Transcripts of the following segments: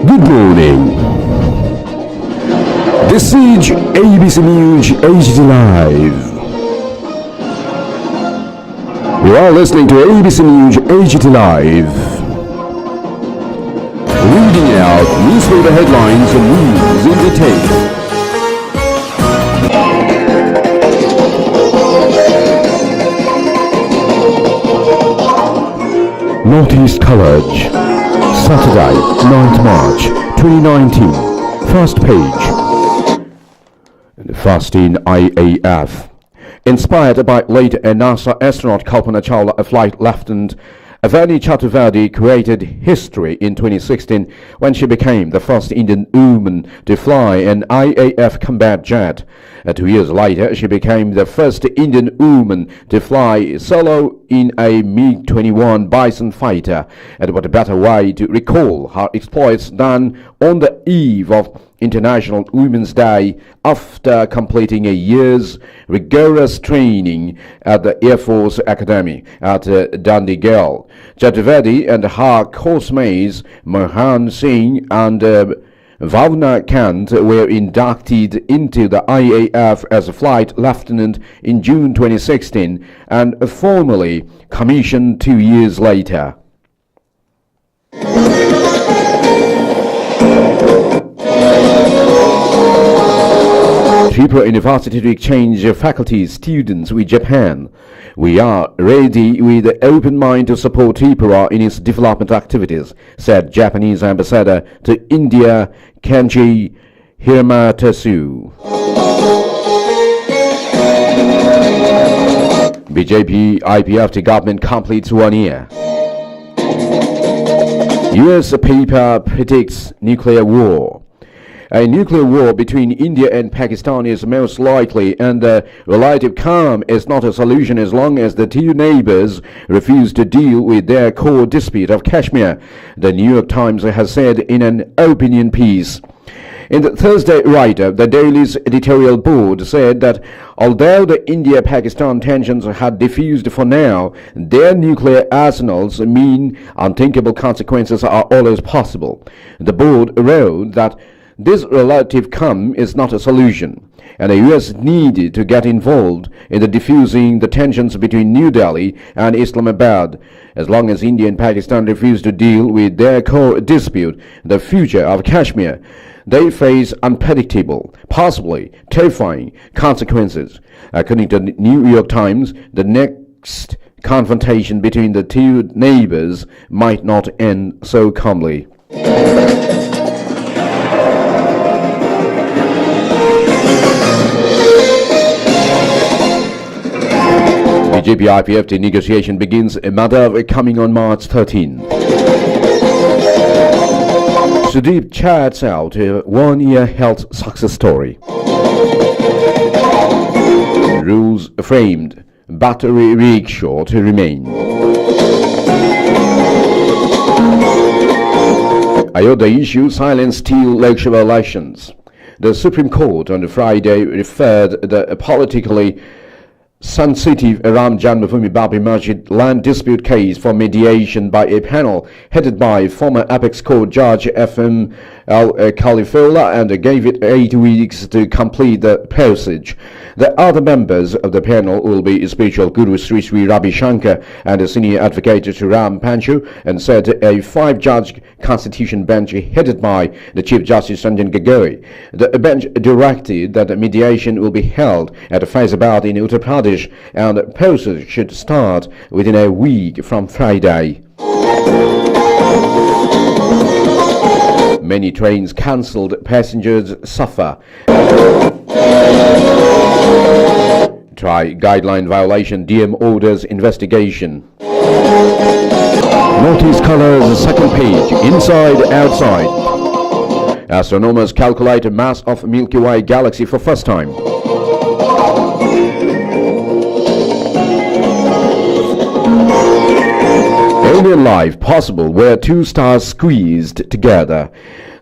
Good morning. This is abcnews agtlive. You are listening to abcnews agtlive. Reading out newspaper headlines and news in detail. Northeast College, Saturday, 9th March 2019. First page. First in IAF. Inspired by late NASA astronaut Kalpana Chawla, Flight Lieutenant Avani Chaturvedi created history in 2016 when she became the first Indian woman to fly an IAF combat jet. 2 years later, she became the first Indian woman to fly solo in a MiG-21 Bison fighter. And what a better way to recall her exploits than on the eve of International Women's Day, after completing a year's rigorous training at the Air Force Academy at Dandigal. Chaturvedi and her coursemates Mohan Singh and Bhavna Kant were inducted into the IAF as a flight lieutenant in June 2016 and formally commissioned 2 years later. Tripura University to exchange faculty students with Japan. We are ready with an open mind to support Tripura in its development activities, said Japanese ambassador to India Kenji Hiramatasu. BJP IPFT government completes 1 year. US paper predicts nuclear war. A nuclear war between India and Pakistan is most likely, and the relative calm is not a solution as long as the two neighbors refuse to deal with their core dispute of Kashmir, the New York Times has said in an opinion piece. In the Thursday write-up, the Daily's editorial board said that although the India-Pakistan tensions had diffused for now, their nuclear arsenals mean unthinkable consequences are always possible. The board wrote that this relative calm is not a solution, and the U.S. needed to get involved in the diffusing the tensions between New Delhi and Islamabad. As long as India and Pakistan refuse to deal with their core dispute, the future of Kashmir, they face unpredictable, possibly terrifying consequences. According to the New York Times, the next confrontation between the two neighbors might not end so calmly. BJP IPFT negotiation begins a matter coming on March 13. Sudeep chats out a 1-year health success story. Rules framed, battery rickshaw to remain. Ayodhya issue silence till Lok Sabha elections. The Supreme Court on Friday referred the politically sensitive Ram Janmabhoomi Babri Masjid land dispute case for mediation by a panel headed by former Apex Court Judge F.M. Al-Khalifola and gave it 8 weeks to complete the passage. The other members of the panel will be Spiritual Guru Sri Sri Ravi Shankar and Senior Advocate Sri Ram Panchu, and said a 5-judge constitution bench headed by the Chief Justice Ranjan Gogoi. The bench directed that mediation will be held at Faizabad in Uttar Pradesh, and the process should start within a week from Friday. Many trains cancelled, passengers suffer. Try guideline violation, DM orders investigation. Notice colors, second page, inside, outside. Astronomers calculate the mass of Milky Way galaxy for first time. Alien life possible where two stars squeezed together.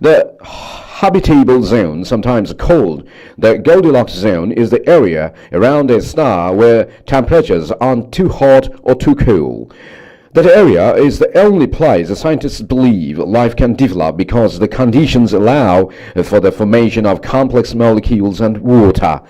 The habitable zone, sometimes called the Goldilocks zone, is the area around a star where temperatures aren't too hot or too cool. That area is the only place the scientists believe life can develop because the conditions allow for the formation of complex molecules and water.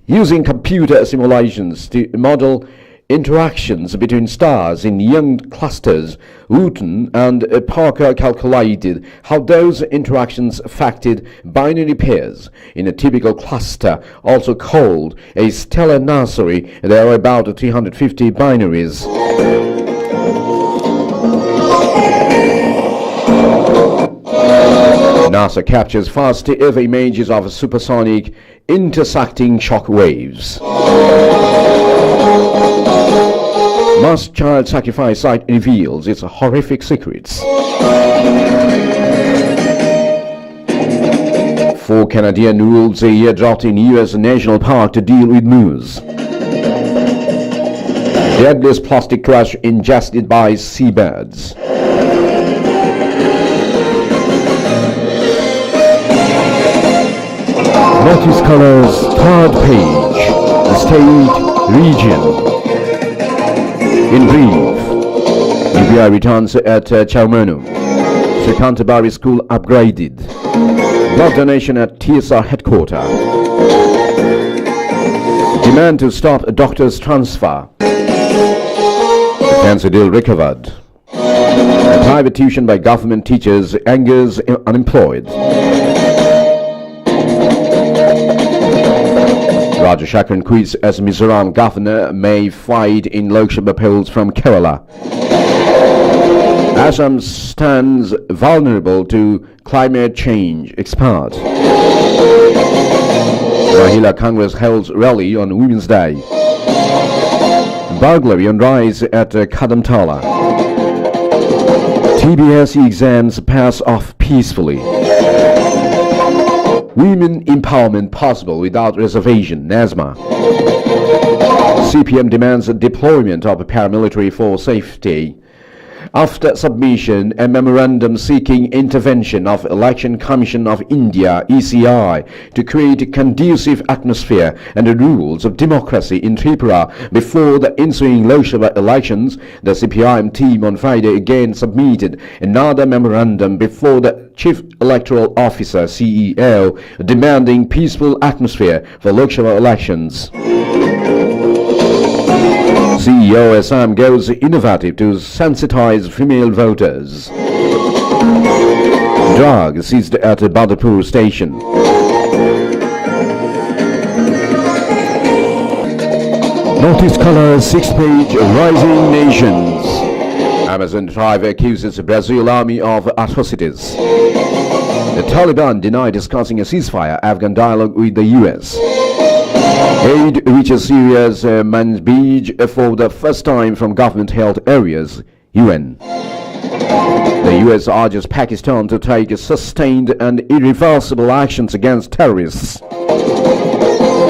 Using computer simulations to model interactions between stars in young clusters, Wooten and Parker calculated how those interactions affected binary pairs in a typical cluster, also called a stellar nursery. There are about 350 binaries. NASA captures fast ever images of supersonic intersecting shock waves. Mass child sacrifice site reveals its horrific secrets. 4 Canadian wolves a year dropped in U.S. National Park to deal with moose. Deadliest plastic trash ingested by seabirds. Notice colors, third page, the state, region. In brief, UBI returns at Chaumenu. Sir Canterbury School upgraded. Blood donation at TSR headquarters. Demand to stop a doctor's transfer. The cancer deal recovered. A private tuition by government teachers angers unemployed. Raja Shakran quits as Mizoram governor, may fight in Lok Sabha polls from Kerala. Assam stands vulnerable to climate change, expert. Mahila Congress holds rally on Women's Day. Burglary on rise at Kadamtala. TBS exams pass off peacefully. Women empowerment possible without reservation, NASMA. CPM demands deployment of paramilitary for safety. After submission, a memorandum seeking intervention of Election Commission of India, ECI, to create a conducive atmosphere and the rules of democracy in Tripura before the ensuing Lok Sabha elections, the CPIM team on Friday again submitted another memorandum before the Chief Electoral Officer, CEO, demanding peaceful atmosphere for Lok Sabha elections. CEO Assam goes innovative to sensitize female voters. Drug seized at Badapur station. Notice color 6th page, Rising Nations. Amazon tribe accuses Brazil army of atrocities. The Taliban deny discussing a ceasefire Afghan dialogue with the US. Aid reaches Syria's Manbij for the first time from government-held areas, UN. The US urges Pakistan to take sustained and irreversible actions against terrorists.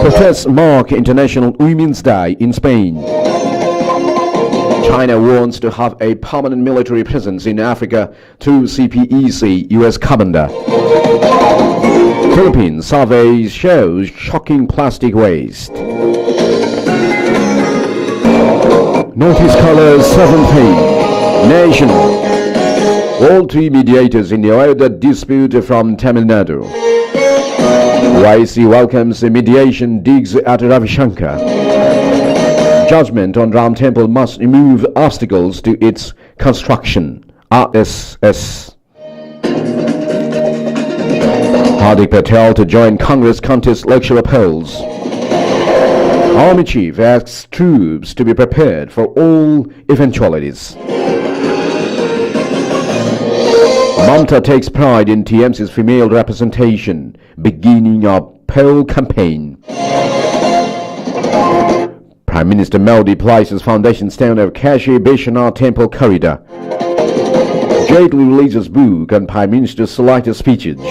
Protests mark International Women's Day in Spain. China wants to have a permanent military presence in Africa through CPEC US commander. Philippines survey shows shocking plastic waste. Notice color 7th page. National. All 3 mediators in the oil dispute from Tamil Nadu. YC welcomes mediation digs at Ravi Shankar. Judgment on Ram Temple must remove obstacles to its construction. RSS. Hardik Patel to join Congress contest Lok Sabha polls. Army Chief asks troops to be prepared for all eventualities. Mamta takes pride in TMC's female representation, beginning a poll campaign. Prime Minister Modi places foundation stone of Kashi Vishwanath Temple corridor. Jaitley releases book on Prime Minister's selected speeches.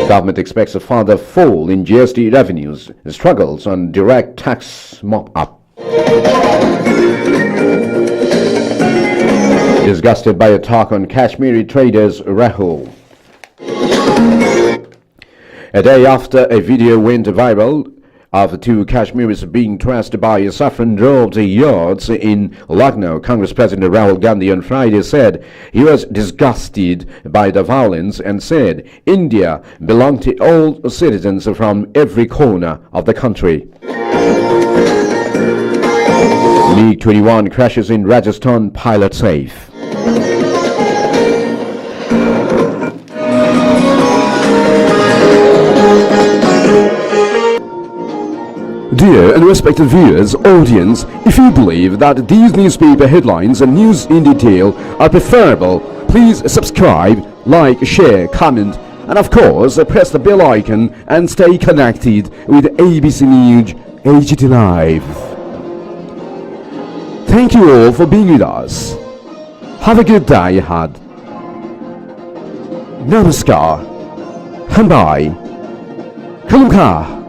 Government expects a further fall in GST revenues, struggles on direct tax mop-up. Disgusted by attack on Kashmiri traders Rahul. A day after a video went viral After two Kashmiris being trashed by saffron-robed yachts in Lucknow, Congress President Rahul Gandhi on Friday said he was disgusted by the violence and said India belonged to all citizens from every corner of the country. MiG-21 crashes in Rajasthan, pilot safe. Dear and respected viewers, audience, if you believe that these newspaper headlines and news in detail are preferable, please subscribe, like, share, comment, and of course press the bell icon and stay connected with ABC News agtlive. Thank you all for being with us. Have a good day ahead. Namaskar. And bye. Kalumka.